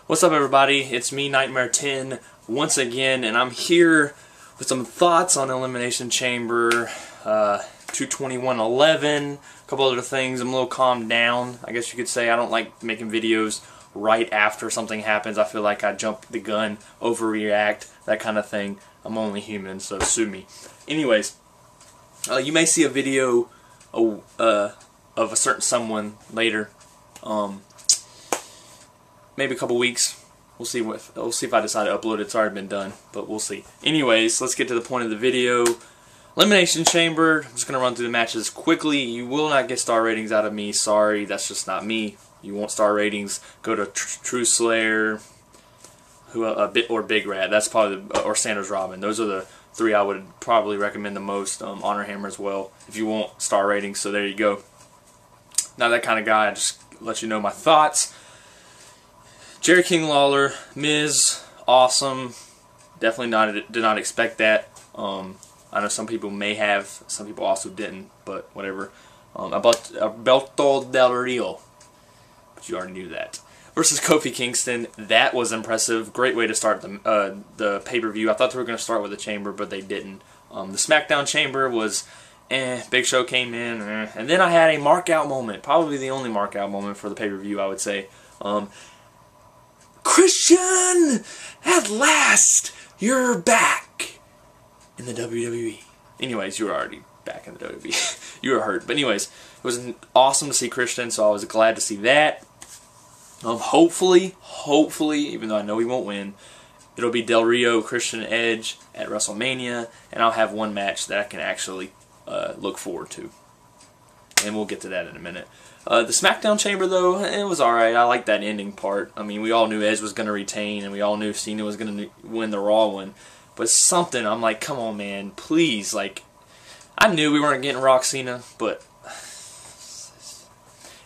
What's up, everybody? It's me, Nightmare 10, once again, and I'm here with some thoughts on Elimination Chamber 221-11, a couple other things. I'm a little calmed down, I guess you could say. I don't like making videos right after something happens. I feel like I jump the gun, overreact, that kind of thing. I'm only human, so sue me. Anyways, you may see a video of a certain someone later. Maybe a couple weeks. We'll see if I decide to upload it. It's already been done, but we'll see. Anyways, let's get to the point of the video. Elimination Chamber. I'm just gonna run through the matches quickly. You will not get star ratings out of me. Sorry, that's just not me. You want star ratings? Go to True Slayer, or Big Rat. That's probably or Sanders Robin. Those are the three I would probably recommend the most. Honor Hammer as well if you want star ratings. So there you go. Not that kind of guy. I just let you know my thoughts. Jerry King Lawler, Miz, awesome. Definitely did not expect that. I know some people may have, some people also didn't, but whatever. Alberto Del Rio, but you already knew that. Versus Kofi Kingston, that was impressive. Great way to start the pay-per-view. I thought they were going to start with the Chamber, but they didn't. The SmackDown Chamber was, Big Show came in, and then I had a mark-out moment. Probably the only mark-out moment for the pay-per-view, I would say. Christian, at last, you're back in the WWE. Anyways, you were already back in the WWE. You were hurt. But anyways, it was awesome to see Christian, so I was glad to see that. Hopefully, even though I know he won't win, it'll be Del Rio, Christian, Edge at WrestleMania, and I'll have one match that I can actually look forward to. And we'll get to that in a minute. The SmackDown Chamber, though, it was alright. I like that ending part. I mean, we all knew Edge was going to retain, and we all knew Cena was going to win the Raw one. But something, I'm like, come on, man, please. Like, I knew we weren't getting Rock Cena, but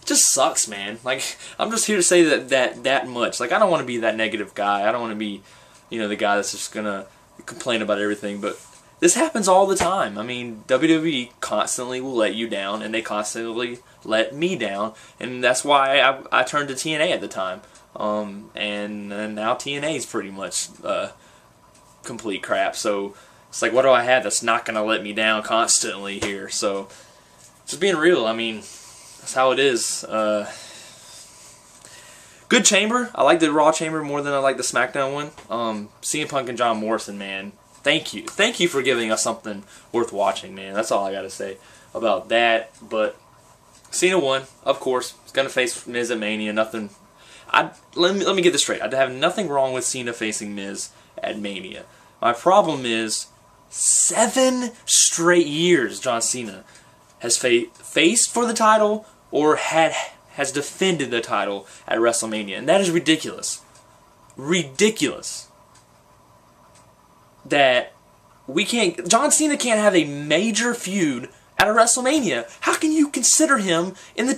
it just sucks, man. Like, I'm just here to say that much. Like, I don't want to be that negative guy. I don't want to be, the guy that's just going to complain about everything, but this happens all the time. I mean, WWE constantly will let you down, and they constantly let me down, and that's why I turned to TNA at the time. And now TNA is pretty much complete crap. So it's like, what do I have that's not going to let me down constantly here? So just being real. I mean, that's how it is. Good Chamber. I like the Raw Chamber more than I like the SmackDown one. CM Punk and John Morrison, man. Thank you for giving us something worth watching, man. That's all I gotta say about that. But Cena won, of course. He's gonna face Miz at Mania. Nothing. Let me get this straight. I have nothing wrong with Cena facing Miz at Mania. My problem is 7 straight years John Cena has faced for the title or has defended the title at WrestleMania, and that is ridiculous. Ridiculous. That John Cena can't have a major feud at a WrestleMania. How can you consider him in the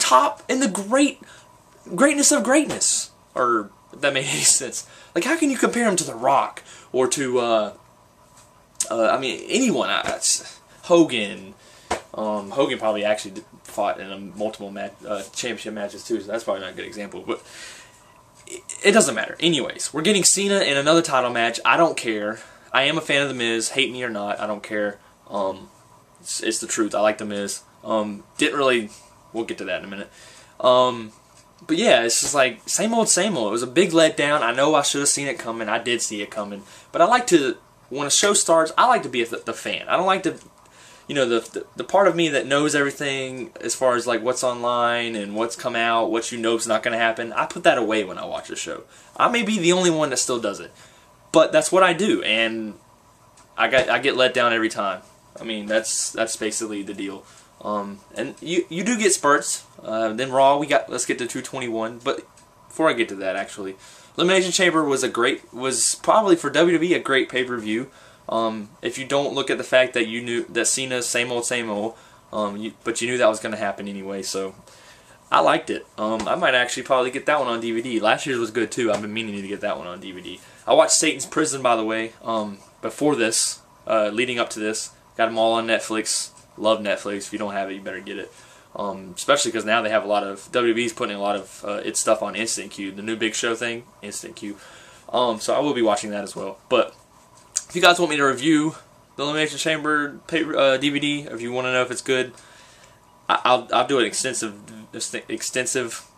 greatness of greatness? Or, if that made any sense. Like, how can you compare him to The Rock? Or to, I mean, anyone. Hogan. Hogan probably actually fought in multiple championship matches too, so that's probably not a good example. But it doesn't matter. Anyways, we're getting Cena in another title match. I don't care. I am a fan of The Miz, hate me or not, I don't care. It's the truth. I like The Miz. Didn't really, we'll get to that in a minute. But yeah, it's just like same old, same old. It was a big letdown. I know I should have seen it coming. I did see it coming. But I like to, when a show starts, I like to be the fan. I don't like to, the part of me that knows everything as far as like what's online and what's come out, what you know is not going to happen. I put that away when I watch a show. I may be the only one that still does it. But that's what I do, and I get let down every time. I mean, that's basically the deal. And you do get spurts. Then Raw, let's get to 221. But before I get to that, actually, Elimination Chamber was probably for WWE a great pay-per-view. If you don't look at the fact that you knew that Cena's same old, but you knew that was going to happen anyway. So I liked it. I might actually probably get that one on DVD. Last year's was good too. I've been meaning to get that one on DVD. I watched Satan's Prison, by the way, before this, leading up to this. Got them all on Netflix. Love Netflix. If you don't have it, you better get it. Especially because now they have a lot of WWE's putting a lot of its stuff on Instant Queue, the new Big Show thing, Instant Queue. So I will be watching that as well. But if you guys want me to review the Elimination Chamber DVD, if you want to know if it's good, I'll do an extensive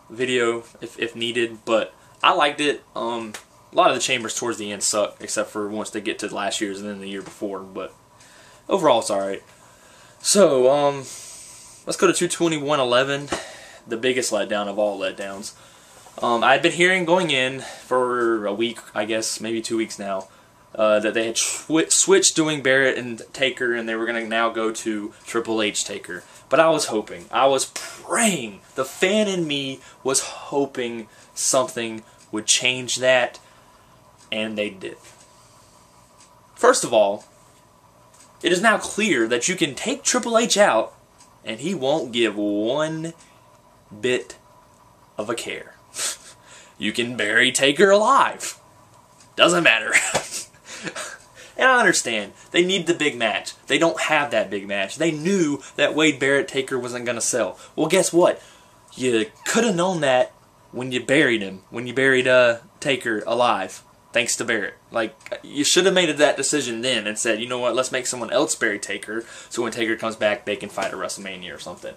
video if needed. But I liked it. A lot of the chambers towards the end suck, except for once they get to last year's and then the year before. But overall, it's alright. So let's go to 221.11, the biggest letdown of all letdowns. I had been hearing going in for a week, I guess, maybe 2 weeks now, that they had switched doing Barrett and Taker, and they were going to now go to Triple H Taker. But I was hoping, I was praying, the fan in me was hoping something would change that, and they did. First of all, it is now clear that you can take Triple H out, and he won't give one bit of a care. You can bury Taker alive. Doesn't matter. And I understand. They need the big match. They don't have that big match. They knew that Wade Barrett Taker wasn't going to sell. Well, guess what? You could have known that when you buried him. When you buried Taker alive. Thanks to Barrett. Like, you should have made that decision then and said, you know what, let's make someone else bury Taker so when Taker comes back, they can fight at WrestleMania or something.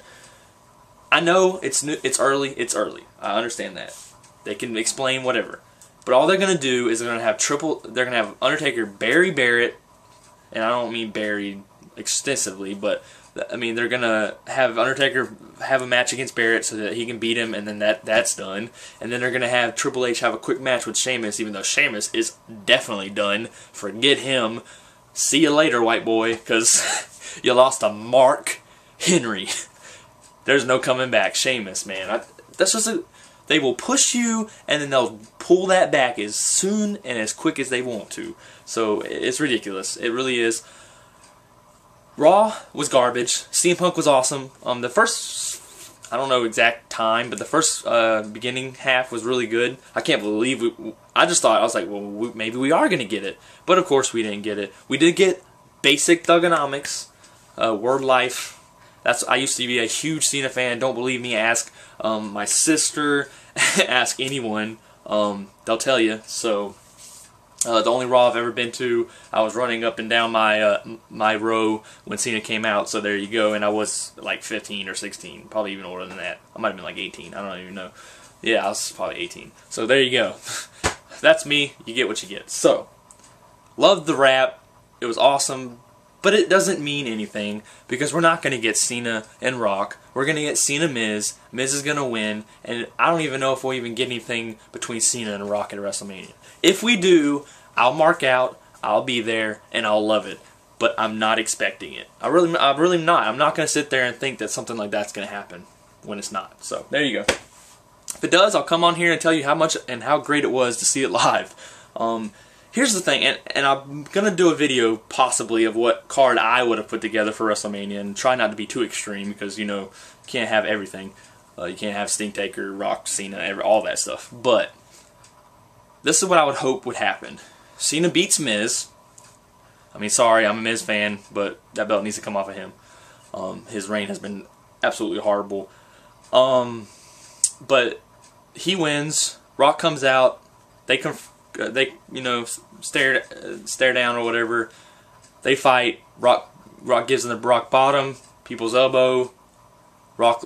I know it's early. It's early. I understand that. They can explain whatever. But all they're going to do is they're going to have Undertaker bury Barrett, and I don't mean buried extensively, but I mean they're going to have Undertaker have a match against Barrett so that he can beat him, and then that's done. And then they're going to have Triple H have a quick match with Sheamus, even though Sheamus is definitely done. Forget him. See you later, white boy, because you lost to Mark Henry. There's no coming back. Sheamus, man. That's just they will push you, and then they'll pull that back as soon and as quick as they want to. So it's ridiculous. It really is. Raw was garbage. CM Punk was awesome. The first, I don't know exact time, but the first beginning half was really good. I can't believe I just thought, I was like, well, maybe we are going to get it. But of course we didn't get it. We did get basic thugonomics, word life. I used to be a huge Cena fan. Don't believe me? Ask my sister. Ask anyone. They'll tell you. So the only Raw I've ever been to, I was running up and down my row when Cena came out. So there you go. And I was like 15 or 16, probably even older than that. I might have been like 18. I don't even know. Yeah, I was probably 18. So there you go. That's me. You get what you get. So loved the rap. It was awesome. But it doesn't mean anything because we're not going to get Cena and Rock. We're going to get Cena Miz. Miz is going to win. And I don't even know if we'll even get anything between Cena and Rock at WrestleMania. If we do, I'll mark out, I'll be there, and I'll love it. But I'm not expecting it. I'm really not. I'm not going to sit there and think that something like that's going to happen when it's not. So there you go. If it does, I'll come on here and tell you how much and how great it was to see it live. Here's the thing, and I'm going to do a video possibly of what card I would have put together for WrestleMania, and try not to be too extreme because, you know, you can't have everything. You can't have Sting, Taker, Rock, Cena, all that stuff. But this is what I would hope would happen. Cena beats Miz. I mean, sorry, I'm a Miz fan, but that belt needs to come off of him. His reign has been absolutely horrible. But he wins. Rock comes out. They you know, stare down or whatever. They fight. Rock gives them the rock bottom, people's elbow. Rock,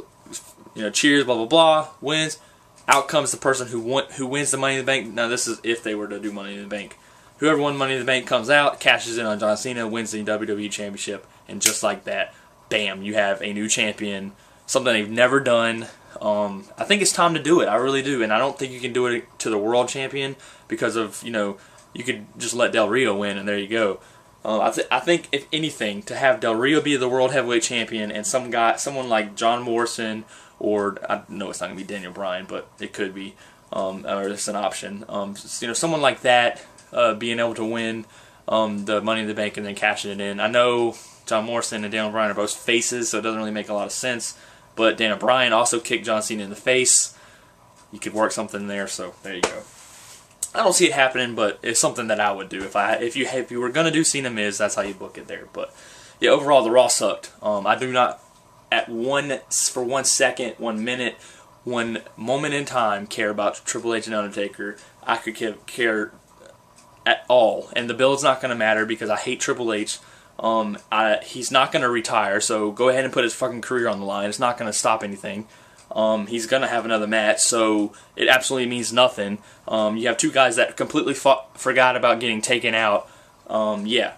you know, cheers, blah blah blah. Wins. Out comes the person who wins the Money in the Bank. Now this is if they were to do Money in the Bank. Whoever won Money in the Bank comes out, cashes in on John Cena, wins the WWE Championship, and just like that, bam, you have a new champion. Something they've never done. I think it's time to do it. I really do, and I don't think you can do it to the world champion because of, you know, you could just let Del Rio win and there you go. I think if anything, to have Del Rio be the world heavyweight champion and someone like John Morrison, or I know it's not gonna be Daniel Bryan, but it could be, or it's an option. You know, someone like that being able to win the Money in the Bank and then cashing it in. I know John Morrison and Daniel Bryan are both faces, so it doesn't really make a lot of sense. But Daniel Bryan also kicked John Cena in the face. You could work something there, so there you go. I don't see it happening, but it's something that I would do if you were gonna do Cena Miz. That's how you book it there. But yeah, overall the Raw sucked. I do not for 1 second, 1 minute, 1 moment in time care about Triple H and Undertaker, I could care at all. And the build's not going to matter because I hate Triple H. He's not going to retire, so go ahead and put his fucking career on the line. It's not going to stop anything. He's going to have another match, so it absolutely means nothing. You have two guys that completely forgot about getting taken out. Yeah,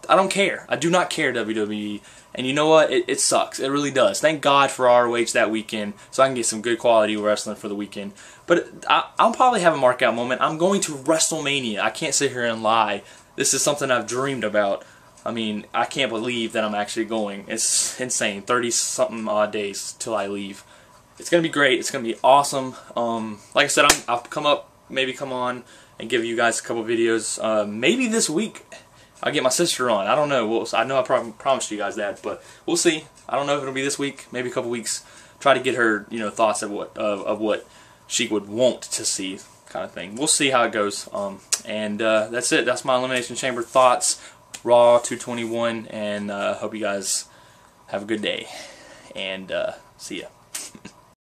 I don't care. I do not care, WWE. And you know what? It sucks. It really does. Thank God for ROH that weekend, so I can get some good quality wrestling for the weekend. But I'll probably have a markout moment. I'm going to WrestleMania. I can't sit here and lie. This is something I've dreamed about. I mean, I can't believe that I'm actually going. It's insane. 30-something odd days till I leave. It's going to be great. It's going to be awesome. Like I said, I'll come on and give you guys a couple videos. Maybe this week I'll get my sister on. I don't know. I know I promised you guys that, but we'll see. I don't know if it'll be this week. Maybe a couple weeks. Try to get her, thoughts of what she would want to see, kind of thing. We'll see how it goes. And that's it. That's my Elimination Chamber thoughts. Raw 221, and hope you guys have a good day. And see ya.